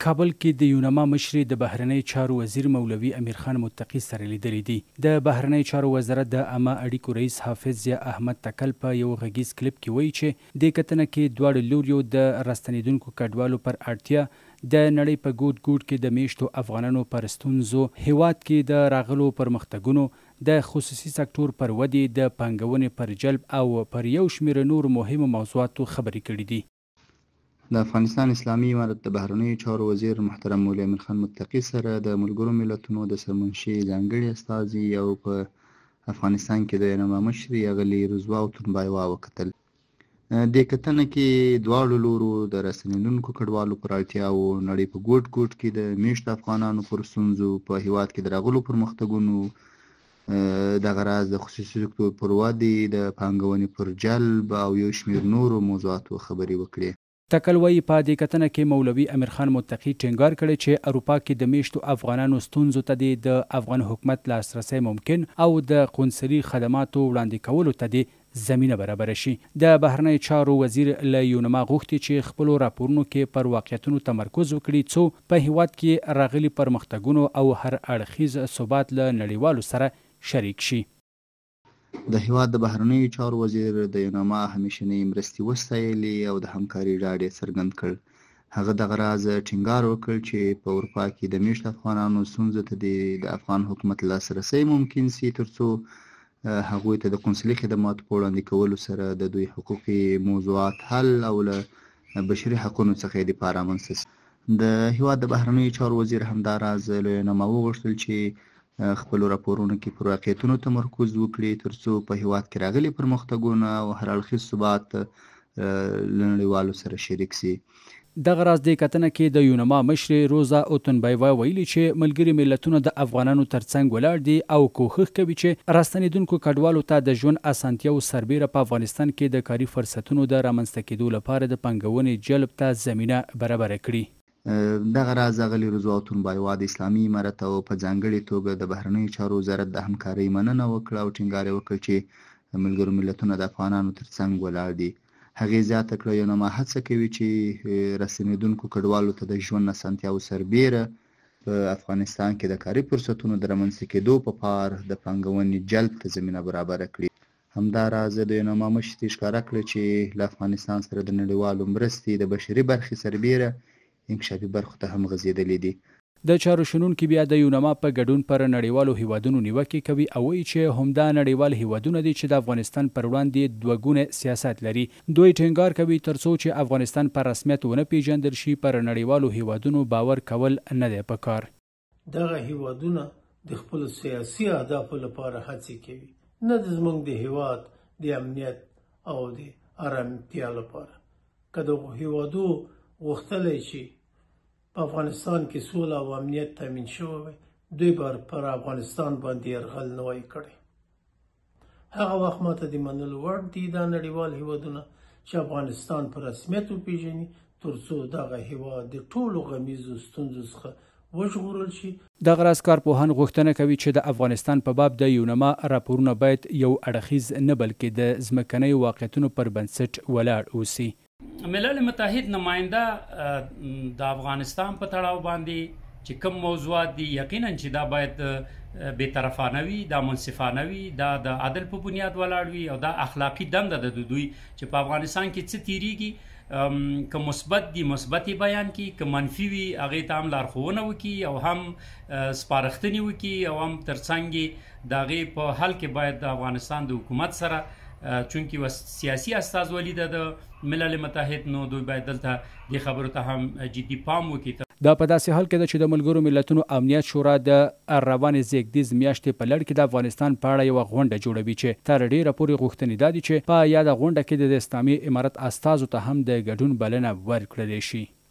کابل کې د یونما مشري د بهرنی چارو وزیر مولوي امیر خان متقي سره لیدلې دي. د بهرنی چارو وزارت د عامه اړیکو رئیس حافظ ضیا احمد تکل په یو غږیز کلیپ کې وایي چې د کتنه کې دواړو لوریو د راستنیدونکو کډوالو پر اړتیا د نړۍ په ګوټ ګوټ کې د میشتو افغانانو پر ستونزو، هیواد کې د راغلو پرمختګونو، د خصوصي سکتور پر ودې، د پانګونې پر جلب او پر یو شمېر نور مهمو موضوعاتو خبرې کړې دي. د افغانستان اسلامي امارت د بهرنیو چارو وزیر محترم مولوي امیر خان متقي سره د ملګرو ملتونو د سرمنشي ځانګړي استازي او په افغانستان کې د یونما مشري اغلي رضوا تنبایوا وکتل. د کتنه کې دواړو لورو د راستنیدونکو کډوالو پر اړتیاو، نړۍ په ګوټ ګوټ کې د میشتو افغانانو پر ستونزو، په هیواد کې د راغلو پرمختګونو، دغه راز د خصوصي سکتور پر ودې، د پانګونې پر جلب او یو شمېر نورو موضوعاتو خبرې وکړې. تکل وایي په دې کتنه کې مولوي امیر خان متقي ټینګار کړی چې اروپا کې د میشتو افغانانو ستونزو ته د افغان حکومت لاسرسی ممکن او د قونسلي خدماتو وړاندې کولو ته د زمینه برابر شي. د بهرنی چارو وزیر له یونما غوښتي چې خپلو راپورونو کې پر واقعیتونو تمرکز وکړي څو په هیواد کې راغلي پرمختګونو او هر اړخیز ثبات له نړیوالو سره شریک شي. د هیواد د بهرنیو چارو وزیر د یونما همیشنۍ مرستې وستایلې او د همکارۍ ډاډ یې څرګند کړ. هغه دغه راز ټینګار وکړ چې په اروپا کې د میشتو افغانانو ستونزو ته د افغان حکومت لاسرسی ممکن سي ترڅو هغوی ته د قونسلي خدماتو په وړاندې کولو سره د دوی حقوقي موضوعات حل او له بشري حقونو څخه یې دفاع رامنځته سي. د هیواد د بهرنیو چارو وزیر همداراز له یونما وغوښتل چې خپلو راپورونو کې پر واقعیتونو تمرکز وکړي ترڅو په هیواد کې راغلي پرمختګونه او هر اړخیز ثبات له نړیوالو سره شریک سي. دغه راز د کتنه کې د یونما مشري روزا اوتنبایوا ویلي چې ملګري ملتونه د افغانانو ترڅنګ ولاړ دي او کوښښ کوي چې راستنیدونکو کډوالو ته د ژوند اسانتیاو سربیره په افغانستان کې د کاري فرصتونو د رامنځته کېدو لپاره د پانګونې جلب ته زمینه برابره کړي. دغه راز اغلي رضوا تنبایوا د اسلامي امارت او په ځانګړې توګه د بهرنیو چارو وزارت د همکارۍ مننه وکړه او ټینګار یې وکړ چې ملګرو ملتونه د افغانانو ترڅنګ ولاړ دي. هغې زیاته کړه یونما هڅه کوي چې راستنیدونکو کډوالو ته د ژوند اسانتیاو سربیره په افغانستان کې د کاري فرصتونو د رامنځته کېدو په پار د پانګونې جلب ته زمینه برابره کړي. همداراز د یونما مشري ښکاره کړه چې له افغانستان سره د نړیوالو مرستې د بشري برخې سربیره انکشافي برخو ته هم غځېدلې دي. د چارو شنونکي بیا د یونما په ګډون پر نړیوالو هیوادونو نیوکې کوي او وایي چې همدا نړیوال هیوادونه دي چې د افغانستان پر وړاندې دوه ګونه سیاست لري. دوی ټینګار کوي ترڅو چې افغانستان پر رسمیت ونه پیژندل شي پر نړیوالو هیوادونو باور کول نه دی پکار. دغه هیوادونه د خپل سیاسي اهدافو لپاره هڅې کوي، نه د زموږ د هیواد د امنیت او د آرامتیا لپاره. که دغه هیوادو غوښتلی چې په افغانستان کې سوله او امنیت تامین شوی وي، دوی به پر افغانستان باندې یرغل نه وای کړی. هغه وخت ماته د منلو وړ دي دا نړیوال هیوادونه چې افغانستان په رسمیت وپېژني ترڅو دغه هیواد د ټولو غمیزو ستونزو څخه وژغورل شي. دغه راز کارپوهان غوښتنه کوي چې د افغانستان په باب د یونما راپورونه باید یو اړخیز نه بلکې د ځمکنیو واقعیتونو پر بنسټ ولاړ اوسي. ملل متحد نماینده د افغانستان په تړاو باندې چې کوم موضوعات دي یقینا چې دا باید بی‌طرفانه وي، دا منصفانه وي، دا د عدل په بنیاد ولاړ وي او دا اخلاقی دنده ده د دوی چې په افغانستان کې څه تیریږي، که مثبت دي مثبت بیان کی، که منفي وي هغې ته هم لارښوونه وکړي او هم سپارښتنې وکړي او هم ترڅنګ د هغې په حل کې باید د افغانستان د حکومت سره چونکی سیاسي استازولي ده د ملل متحد، نو دوی باید دلته دې خبرو ته هم جدي پام وکړي. دا په داسې حال کې ده چې د ملګرو ملتونو امنیت شورا د روانې زېږدیز میاشتې په لړ کې د افغانستان په اړه یوه غونډه جوړوي چې تر ډېره پورې غوښتنې دا دي چې په یاده غونډه کې د اسلامي امارت استازو ته هم د ګډون بلنه ورکړلی شي.